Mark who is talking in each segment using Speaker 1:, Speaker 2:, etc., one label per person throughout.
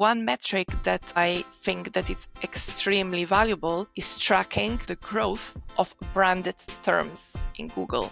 Speaker 1: One metric that I think that is extremely valuable is tracking the growth of branded terms in Google.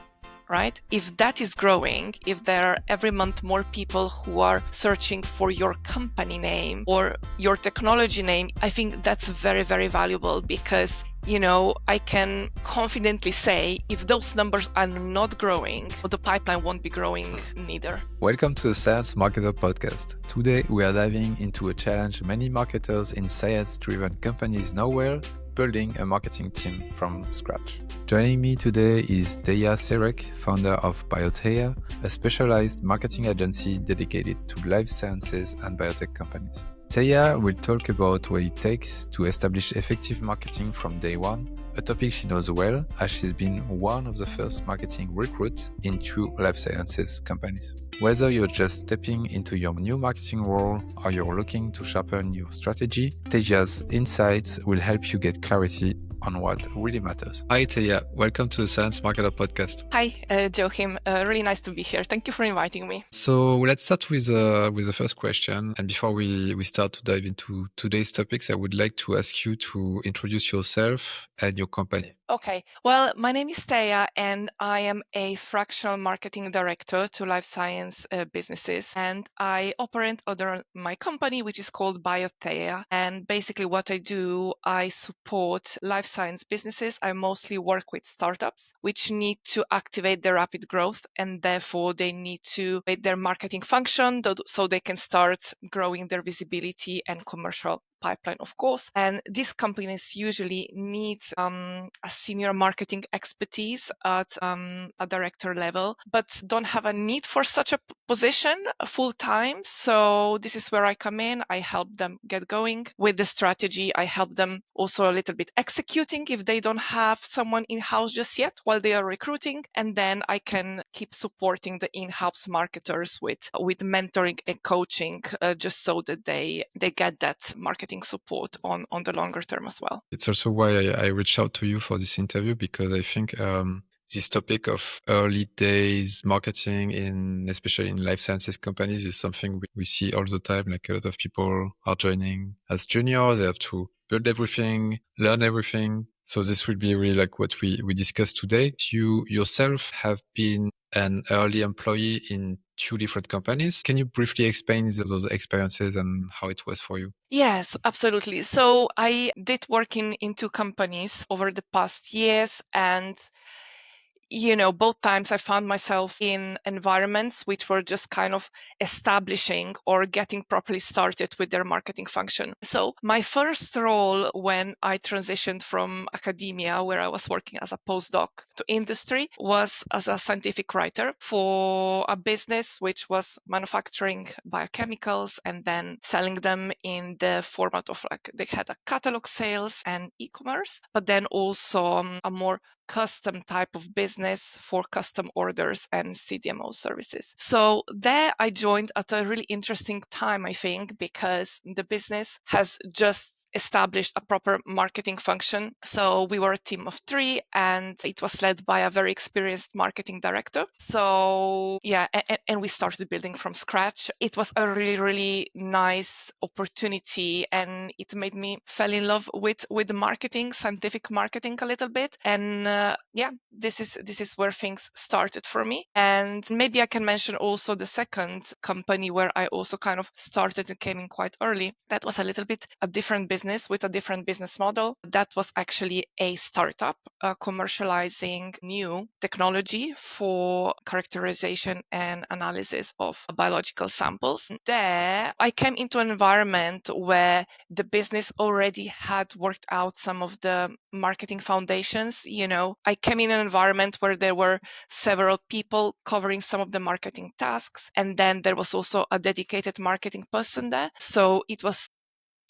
Speaker 1: Right? If that is growing, if there are every month more people who are searching for your company name or your technology name, I think that's very, very valuable because I can confidently say if those numbers are not growing, the pipeline won't be growing neither.
Speaker 2: Welcome to the Science Marketer Podcast. Today, we are diving into a challenge many marketers in science-driven companies know well, building a marketing team from scratch. Joining me today is Teja Sirec, founder of Biotheia, a specialized marketing agency dedicated to life sciences and biotech companies. Teja will talk about what it takes to establish effective marketing from day one, a topic she knows well as she's been one of the first marketing recruits into life sciences companies. Whether you're just stepping into your new marketing role or you're looking to sharpen your strategy, Teja's insights will help you get clarity on what really matters. Hi, Teja. Welcome to the Science Marketer Podcast.
Speaker 1: Hi, Joachim. Really nice to be here. Thank you for inviting me.
Speaker 2: So let's start with the first question. And before we start to dive into today's topics, I would like to ask you to introduce yourself and your company.
Speaker 1: Okay. Well, my name is Teja, and I am a fractional marketing director to life science businesses. And I operate under my company, which is called Biotheia. And basically what I do, I support life science businesses. I mostly work with startups, which need to activate their rapid growth. And therefore, they need to make their marketing function so they can start growing their visibility and commercial pipeline, of course. And these companies usually need a senior marketing expertise at a director level, but don't have a need for such a position full time. So this is where I come in. I help them get going with the strategy. I help them also a little bit executing if they don't have someone in-house just yet while they are recruiting. And then I can keep supporting the in-house marketers with mentoring and coaching just so that they get that marketing support on the longer term as well.
Speaker 2: It's also why I reached out to you for this interview, because I think this topic of early days marketing, especially in life sciences companies, is something we see all the time. Like a lot of people are joining as juniors, they have to build everything, learn everything. So this will be really like what we discussed today. You yourself have been an early employee in 2 different companies. Can you briefly explain those experiences and how it was for you?
Speaker 1: Yes, absolutely. So I did work in 2 companies over the past years, and both times I found myself in environments which were just kind of establishing or getting properly started with their marketing function. So my first role when I transitioned from academia, where I was working as a postdoc, to industry was as a scientific writer for a business which was manufacturing biochemicals and then selling them in the format of they had a catalog sales and e-commerce, but then also a more custom type of business for custom orders and CDMO services. So there I joined at a really interesting time, I think, because the business has just established a proper marketing function. So we were a team of 3 and it was led by a very experienced marketing director. So yeah, and we started building from scratch. It was a really, really nice opportunity and it made me fall in love with the marketing, scientific marketing a little bit. And yeah, this is where things started for me. And maybe I can mention also the second company where I also kind of started and came in quite early. That was a little bit a different business with a different business model. That was actually a startup commercializing new technology for characterization and analysis of biological samples. There, I came into an environment where the business already had worked out some of the marketing foundations. I came in an environment where there were several people covering some of the marketing tasks, and then there was also a dedicated marketing person there. So it was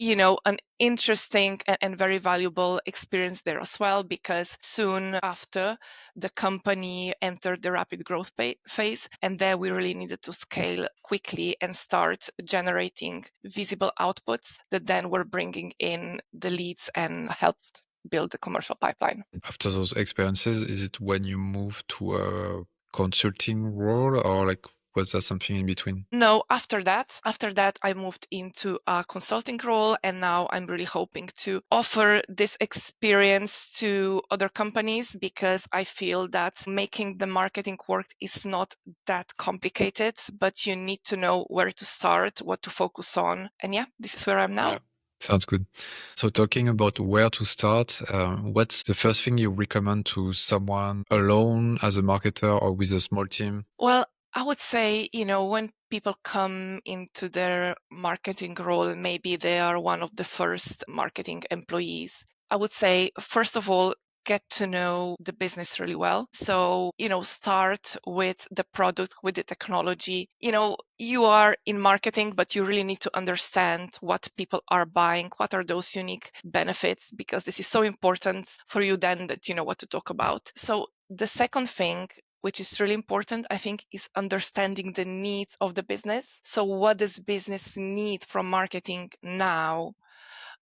Speaker 1: an interesting and very valuable experience there as well, because soon after the company entered the rapid growth phase, and there we really needed to scale quickly and start generating visible outputs that then were bringing in the leads and helped build the commercial pipeline.
Speaker 2: After those experiences, is it when you move to a consulting role, or like was there something in between?
Speaker 1: No, after that, I moved into a consulting role, and now I'm really hoping to offer this experience to other companies because I feel that making the marketing work is not that complicated, but you need to know where to start, what to focus on. And yeah, this is where I'm now.
Speaker 2: Yeah. Sounds good. So talking about where to start, what's the first thing you recommend to someone alone as a marketer or with a small team?
Speaker 1: Well, I would say, when people come into their marketing role, maybe they are one of the first marketing employees. I would say, first of all, get to know the business really well. So, start with the product, with the technology. You are in marketing, but you really need to understand what people are buying, what are those unique benefits, because this is so important for you then that you know what to talk about. So, the second thing which is really important, I think, is understanding the needs of the business. So what does business need from marketing now?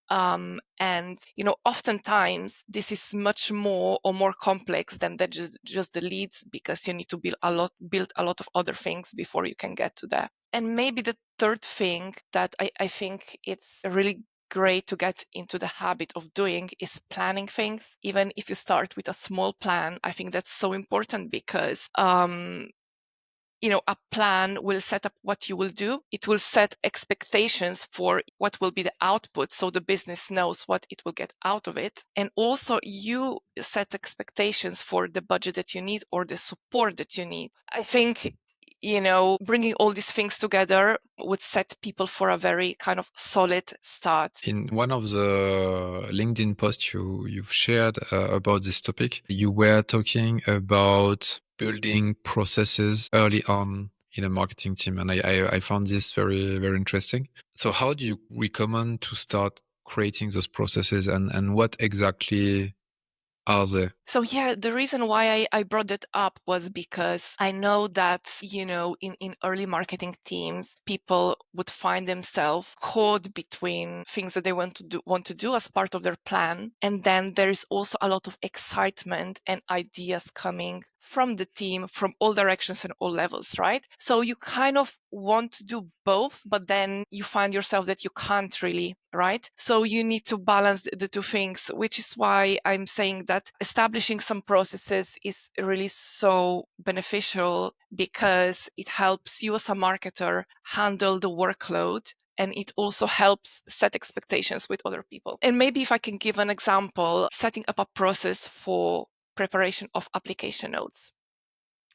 Speaker 1: And oftentimes this is much more or more complex than that just the leads, because you need to build a lot of other things before you can get to that. And maybe the third thing that I think it's really great to get into the habit of doing is planning things. Even if you start with a small plan, I think that's so important because a plan will set up what you will do. It will set expectations for what will be the output, so the business knows what it will get out of it. And also you set expectations for the budget that you need or the support that you need. I think bringing all these things together would set people for a very kind of solid start.
Speaker 2: In one of the LinkedIn posts you've shared about this topic, you were talking about building processes early on in a marketing team, and I found this very, very interesting. So how do you recommend to start creating those processes, and what exactly are they?
Speaker 1: So yeah, the reason why I brought that up was because I know that, in early marketing teams, people would find themselves caught between things that they want to do as part of their plan. And then there is also a lot of excitement and ideas coming from the team, from all directions and all levels, right? So you kind of want to do both, but then you find yourself that you can't really, right? So you need to balance the two things, which is why I'm saying that establishing some processes is really so beneficial, because it helps you as a marketer handle the workload, and it also helps set expectations with other people. And maybe if I can give an example, setting up a process for preparation of application notes.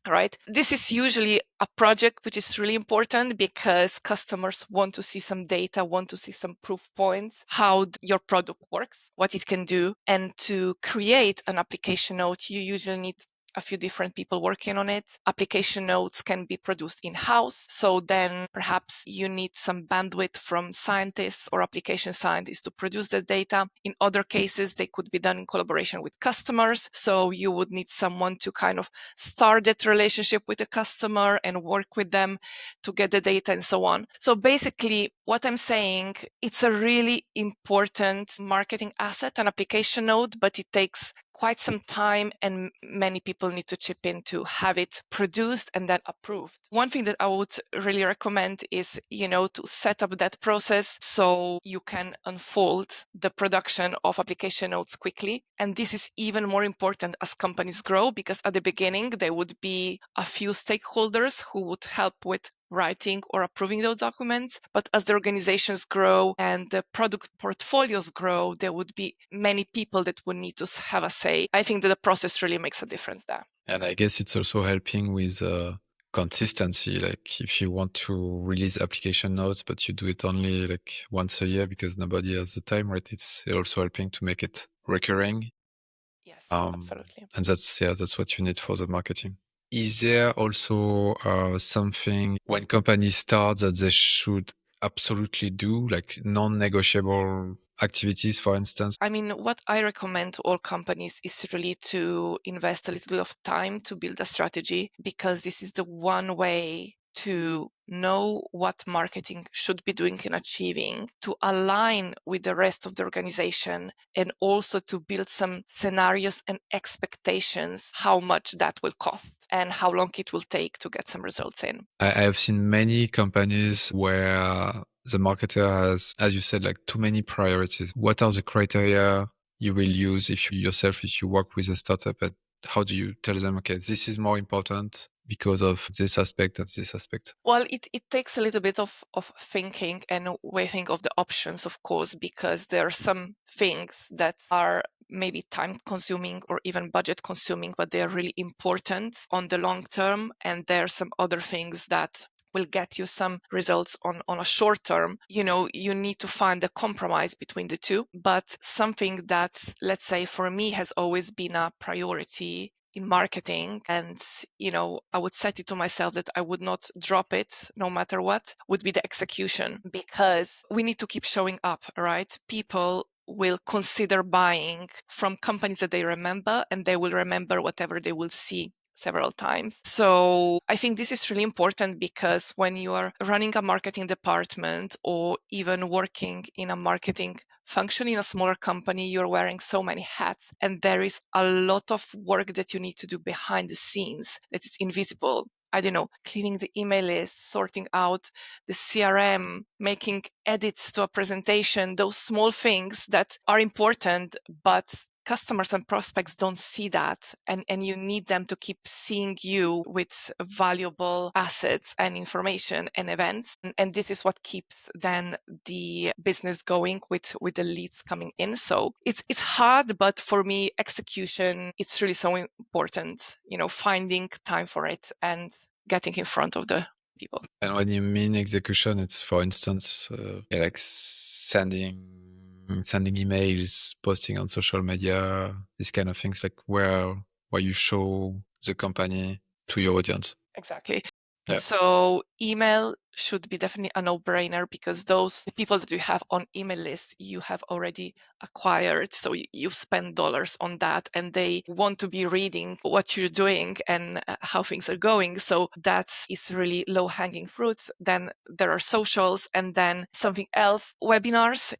Speaker 1: Right. This is usually a project which is really important because customers want to see some data, want to see some proof points, how your product works, what it can do. And to create an application note, you usually need a few different people working on it. Application notes can be produced in-house. So then perhaps you need some bandwidth from scientists or application scientists to produce the data. In other cases, they could be done in collaboration with customers. So you would need someone to kind of start that relationship with the customer and work with them to get the data and so on. So basically, what I'm saying, it's a really important marketing asset, an application note, but it takes quite some time and many people need to chip in to have it produced and then approved. One thing that I would really recommend is, to set up that process so you can unfold the production of application notes quickly. And this is even more important as companies grow, because at the beginning, there would be a few stakeholders who would help with writing or approving those documents. But as the organizations grow and the product portfolios grow, there would be many people that would need to have a say. I think that the process really makes a difference there.
Speaker 2: And I guess it's also helping with consistency. Like if you want to release application notes, but you do it only like once a year because nobody has the time, right? It's also helping to make it recurring.
Speaker 1: Yes, absolutely.
Speaker 2: And that's what you need for the marketing. Is there also something when companies start that they should absolutely do, like non-negotiable activities, for instance?
Speaker 1: I mean, what I recommend to all companies is really to invest a little bit of time to build a strategy, because this is the one way to know what marketing should be doing and achieving, to align with the rest of the organization, and also to build some scenarios and expectations how much that will cost and how long it will take to get some results in.
Speaker 2: I have seen many companies where the marketer has, as you said, like too many priorities. What are the criteria you will use if you work with a startup? And how do you tell them, okay, this is more important because of this aspect and this aspect?
Speaker 1: Well, it takes a little bit of thinking and weighing of the options, of course, because there are some things that are maybe time consuming or even budget consuming, but they are really important on the long term. And there are some other things that will get you some results on a short term. You need to find a compromise between the two. But something that, let's say, for me has always been a priority in marketing, and I would set it to myself that I would not drop it no matter what, would be the execution, because we need to keep showing up, right? People will consider buying from companies that they remember, and they will remember whatever they will see several times. So I think this is really important, because when you are running a marketing department or even working in a marketing function in a smaller company, you're wearing so many hats, and there is a lot of work that you need to do behind the scenes that is invisible. I don't know, cleaning the email list, sorting out the CRM, making edits to a presentation, those small things that are important, but customers and prospects don't see that, and you need them to keep seeing you with valuable assets and information and events, and this is what keeps then the business going with the leads coming in. So it's hard, but for me, execution, it's really so important, finding time for it and getting in front of the people.
Speaker 2: And when you mean execution, it's, for instance, like sending emails, posting on social media, these kind of things, like where you show the company to your audience.
Speaker 1: Exactly.
Speaker 2: Yeah.
Speaker 1: So email should be definitely a no-brainer, because those people that you have on email list, you have already acquired. So you spend dollars on that, and they want to be reading what you're doing and how things are going. So that is really low-hanging fruits. Then there are socials, and then something else, webinars.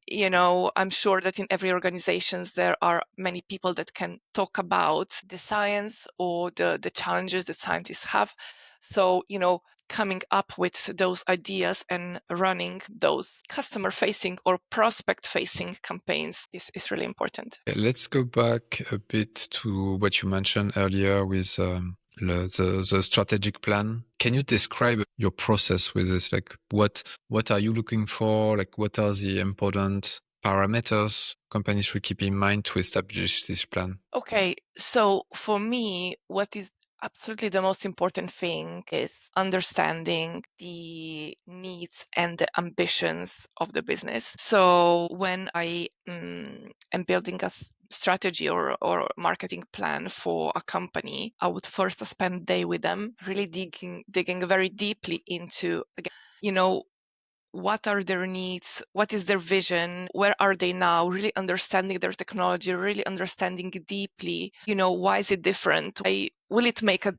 Speaker 1: I'm sure that in every organization there are many people that can talk about the science or the challenges that scientists have. So, coming up with those ideas and running those customer facing or prospect facing campaigns is really important.
Speaker 2: Let's go back a bit to what you mentioned earlier with the strategic plan. Can you describe your process with this? Like what are you looking for? Like what are the important parameters companies should keep in mind to establish this plan?
Speaker 1: Okay, so for me, what is absolutely the most important thing is understanding the needs and the ambitions of the business. So when I am building a strategy or marketing plan for a company, I would first spend a day with them, really digging very deeply into, again, what are their needs, what is their vision, where are they now, really understanding their technology, really understanding deeply, why is it different, why will it make a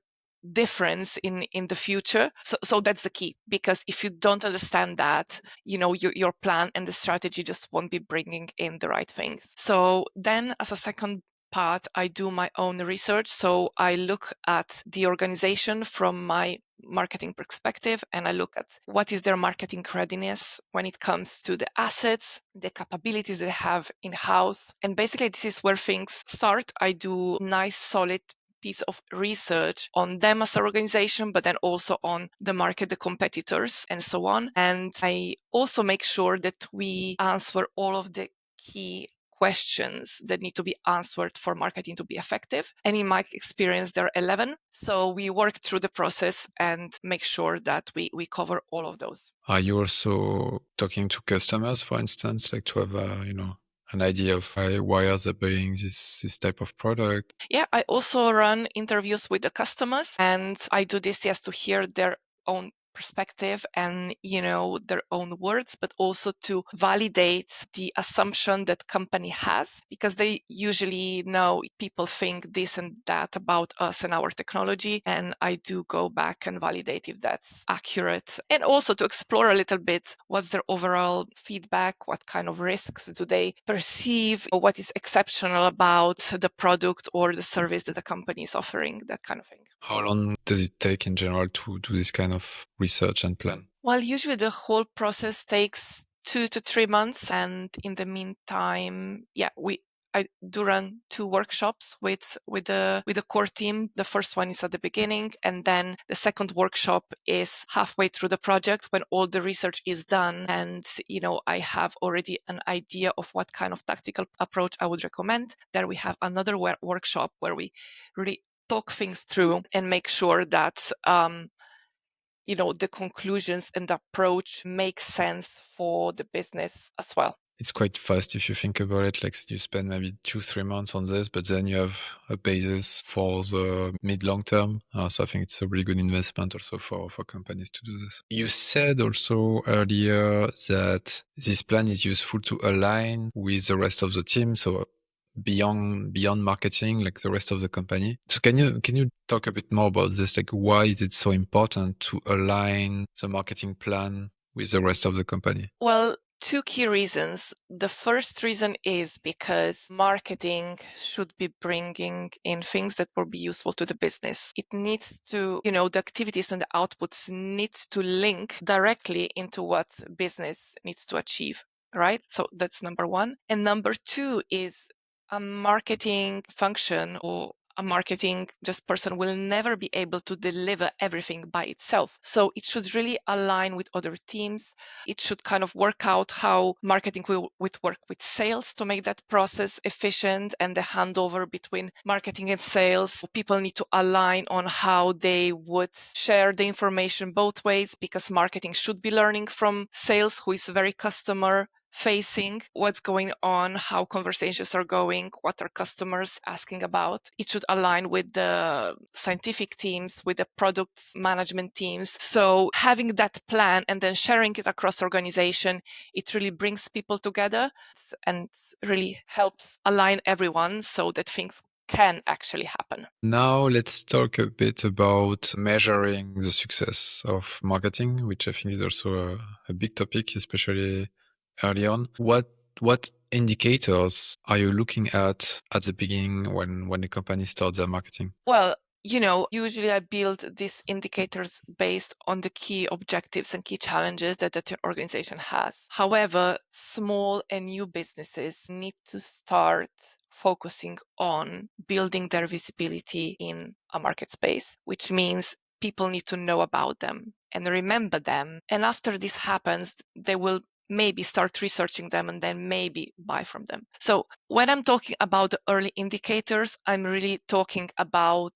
Speaker 1: difference in the future. So that's the key, because if you don't understand that, your plan and the strategy just won't be bringing in the right things. So then, as a second part, I do my own research. So I look at the organization from my marketing perspective, and I look at what is their marketing readiness when it comes to the assets, the capabilities they have in-house. And basically, this is where things start. I do nice, solid piece of research on them as an organization, but then also on the market, the competitors, and so on. And I also make sure that we answer all of the key questions that need to be answered for marketing to be effective. And in my experience, there are 11. So we work through the process and make sure that we cover all of those.
Speaker 2: Are you also talking to customers, for instance, like to have an idea of why are they buying this type of product?
Speaker 1: Yeah, I also run interviews with the customers, and I do this just to hear their own perspective and, their own words, but also to validate the assumption that company has, because they usually know people think this and that about us and our technology. And I do go back and validate if that's accurate. And also to explore a little bit what's their overall feedback, what kind of risks do they perceive, or what is exceptional about the product or the service that the company is offering, that kind of thing.
Speaker 2: How long does it take in general to do this kind of research and plan?
Speaker 1: Well, usually the whole process takes 2 to 3 months. And in the meantime, I do run 2 workshops with the core team. The first one is at the beginning, and then the second workshop is halfway through the project when all the research is done. And I have already an idea of what kind of tactical approach I would recommend. Then we have another workshop where we really talk things through and make sure that the conclusions and the approach make sense for the business as well.
Speaker 2: It's quite fast if you think about it. Like you spend maybe 2-3 months on this, but then you have a basis for the mid-long term. So I think it's a really good investment also for companies to do this. You said also earlier that this plan is useful to align with the rest of the team. So beyond marketing, like the rest of the company. So can you talk a bit more about this? Like why is it so important to align the marketing plan with the rest of the company?
Speaker 1: Well, two key reasons. The first reason is because marketing should be bringing in things that will be useful to the business. It needs to, the activities and the outputs needs to link directly into what business needs to achieve, right? So that's number one. And number two is a marketing function or a marketing just person will never be able to deliver everything by itself. So it should really align with other teams. It should kind of work out how marketing will work with sales to make that process efficient, and the handover between marketing and sales. People need to align on how they would share the information both ways, because marketing should be learning from sales, who is very customer facing, what's going on, how conversations are going, what are customers asking about. It should align with the scientific teams, with the product management teams. So having that plan and then sharing it across organization, it really brings people together and really helps align everyone so that things can actually happen.
Speaker 2: Now let's talk a bit about measuring the success of marketing, which I think is also a big topic, especially early on. What indicators are you looking at the beginning when a company starts their marketing?
Speaker 1: Well, usually I build these indicators based on the key objectives and key challenges that the organization has. However, small and new businesses need to start focusing on building their visibility in a market space, which means people need to know about them and remember them. And after this happens, they will maybe start researching them and then maybe buy from them. So when I'm talking about the early indicators, I'm really talking about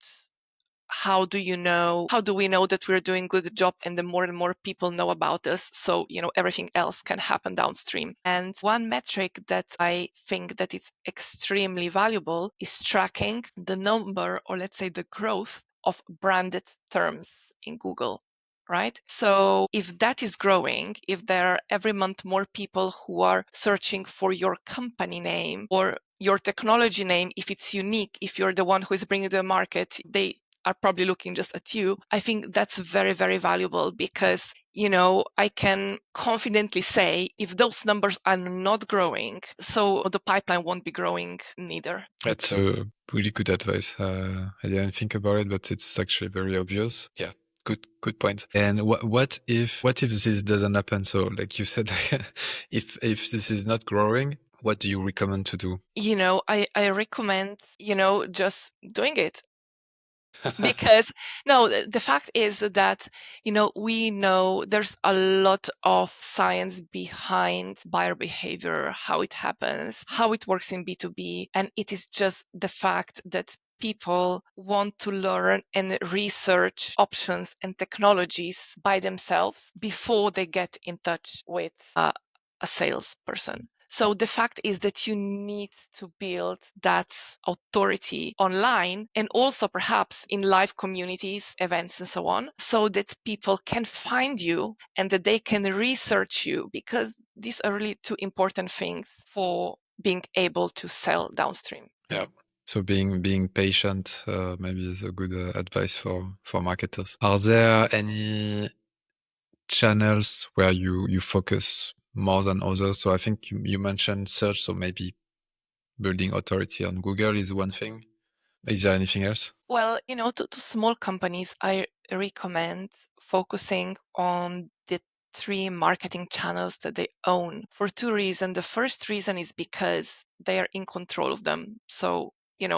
Speaker 1: how do we know that we're doing a good job, and the more and more people know about us, so everything else can happen downstream. And one metric that I think that is extremely valuable is tracking the number, or let's say the growth of branded terms in Google. Right? So if that is growing, if there are every month more people who are searching for your company name or your technology name, if it's unique, if you're the one who is bringing to the market, they are probably looking just at you. I think that's very, very valuable, because, I can confidently say if those numbers are not growing, so the pipeline won't be growing neither.
Speaker 2: That's a really good advice. I didn't think about it, but it's actually very obvious. Yeah. Good point. And what if this doesn't happen? So like you said, if this is not growing, what do you recommend to do?
Speaker 1: I recommend, just doing it. Because no, the fact is that we know there's a lot of science behind buyer behavior, how it happens, how it works in B2B, and it is just the fact that people want to learn and research options and technologies by themselves before they get in touch with a salesperson. So the fact is that you need to build that authority online and also perhaps in live communities, events, and so on, so that people can find you and that they can research you, because these are really two important things for being able to sell downstream.
Speaker 2: Yeah. So being patient maybe is a good advice for marketers. Are there any channels where you focus more than others? So I think you mentioned search, so maybe building authority on Google is one thing. Is there anything else?
Speaker 1: Well, to small companies, I recommend focusing on the three marketing channels that they own for two reasons. The first reason is because they are in control of them. So,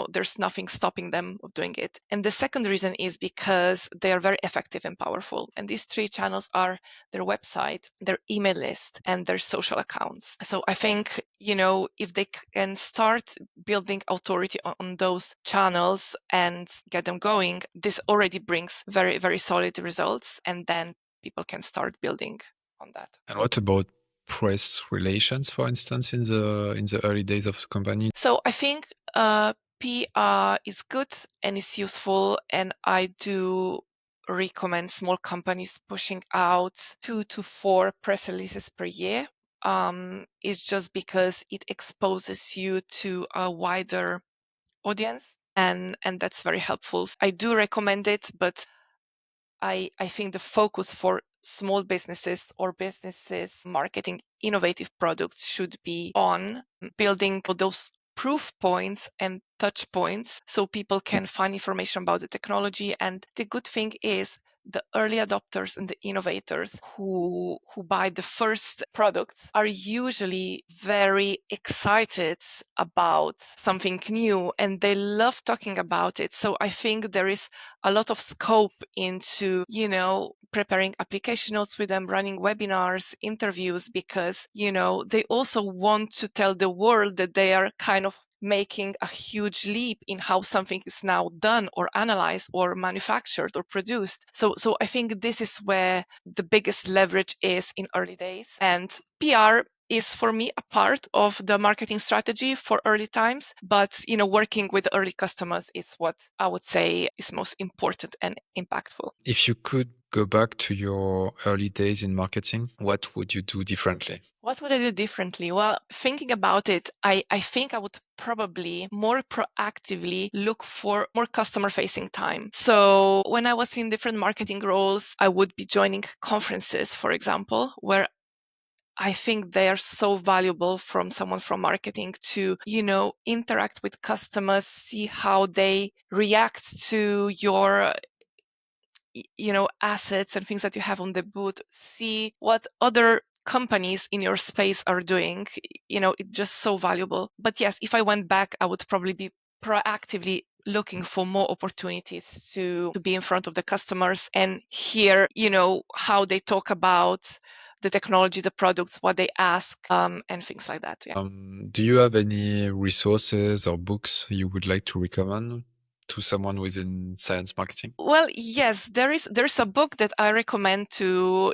Speaker 1: there's nothing stopping them of doing it. And the second reason is because they are very effective and powerful. And these three channels are their website, their email list, and their social accounts. So I think, if they can start building authority on those channels and get them going, this already brings very, very solid results. And then people can start building on that.
Speaker 2: And what about press relations, for instance, in the early days of the company?
Speaker 1: So I think PR is good and is useful, and I do recommend small companies pushing out 2 to 4 press releases per year. It's just because it exposes you to a wider audience, and that's very helpful. I do recommend it, but I think the focus for small businesses or businesses marketing innovative products should be on building those proof points and touch points so people can find information about the technology. And the good thing is the early adopters and the innovators who buy the first products are usually very excited about something new and they love talking about it. So I think there is a lot of scope into, preparing application notes with them, running webinars, interviews, because, they also want to tell the world that they are kind of making a huge leap in how something is now done or analyzed or manufactured or produced. So I think this is where the biggest leverage is in early days. And PR is for me a part of the marketing strategy for early times, but working with early customers is what I would say is most important and impactful.
Speaker 2: If you could go back to your early days in marketing, what would you do differently?
Speaker 1: What would I do differently? Well, thinking about it, I think I would probably more proactively look for more customer facing time. So when I was in different marketing roles, I would be joining conferences, for example, where I think they are so valuable from someone from marketing to, interact with customers, see how they react to your assets and things that you have on the booth, see what other companies in your space are doing. It's just so valuable. But yes, if I went back, I would probably be proactively looking for more opportunities to be in front of the customers and hear, how they talk about the technology, the products, what they ask, and things like that. Yeah.
Speaker 2: Do you have any resources or books you would like to recommend to someone within science marketing?
Speaker 1: Well, yes, there's a book that I recommend to,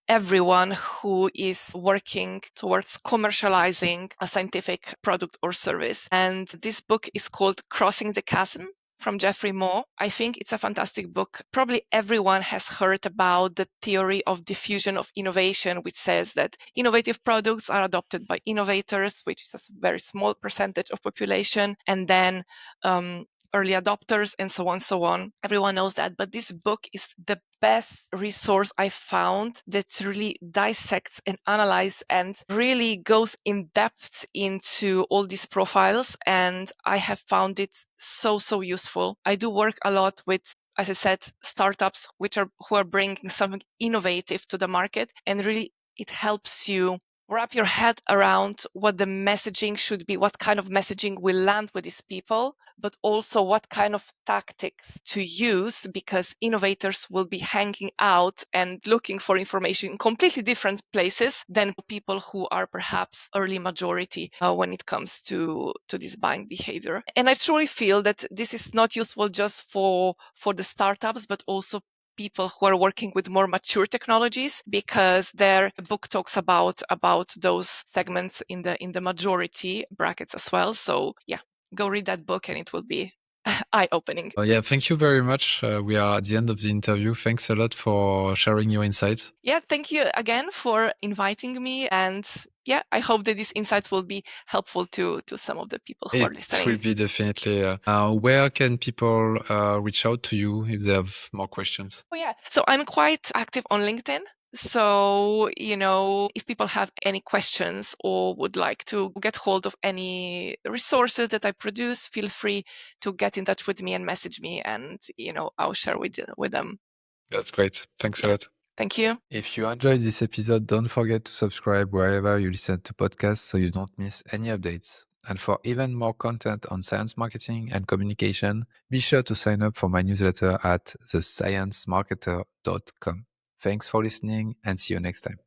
Speaker 1: everyone who is working towards commercializing a scientific product or service. And this book is called Crossing the Chasm from Jeffrey Moore. I think it's a fantastic book. Probably everyone has heard about the theory of diffusion of innovation, which says that innovative products are adopted by innovators, which is a very small percentage of population, and then early adopters and so on, so on. Everyone knows that, but this book is the best resource I found that really dissects and analyzes and really goes in depth into all these profiles. And I have found it so, so useful. I do work a lot with, as I said, startups who are bringing something innovative to the market, and really it helps you wrap your head around what the messaging should be, what kind of messaging will land with these people, but also what kind of tactics to use, because innovators will be hanging out and looking for information in completely different places than people who are perhaps early majority when it comes to this buying behavior. And I truly feel that this is not useful just for the startups, but also people who are working with more mature technologies, because their book talks about those segments in the majority brackets as well. So yeah, go read that book and it will be eye-opening.
Speaker 2: Yeah, thank you very much. We are at the end of the interview. Thanks a lot for sharing your insights.
Speaker 1: Yeah, thank you again for inviting me. And yeah, I hope that these insights will be helpful to some of the people who are
Speaker 2: It
Speaker 1: listening.
Speaker 2: will be definitely. Where can people reach out to you if they have more questions?
Speaker 1: Oh, yeah. So I'm quite active on LinkedIn. So, if people have any questions or would like to get hold of any resources that I produce, feel free to get in touch with me and message me, and, I'll share with them.
Speaker 2: That's great. Thanks a
Speaker 1: Yeah.
Speaker 2: lot.
Speaker 1: Thank you.
Speaker 2: If you enjoyed this episode, don't forget to subscribe wherever you listen to podcasts so you don't miss any updates. And for even more content on science marketing and communication, be sure to sign up for my newsletter at thesciencemarketer.com. Thanks for listening and see you next time.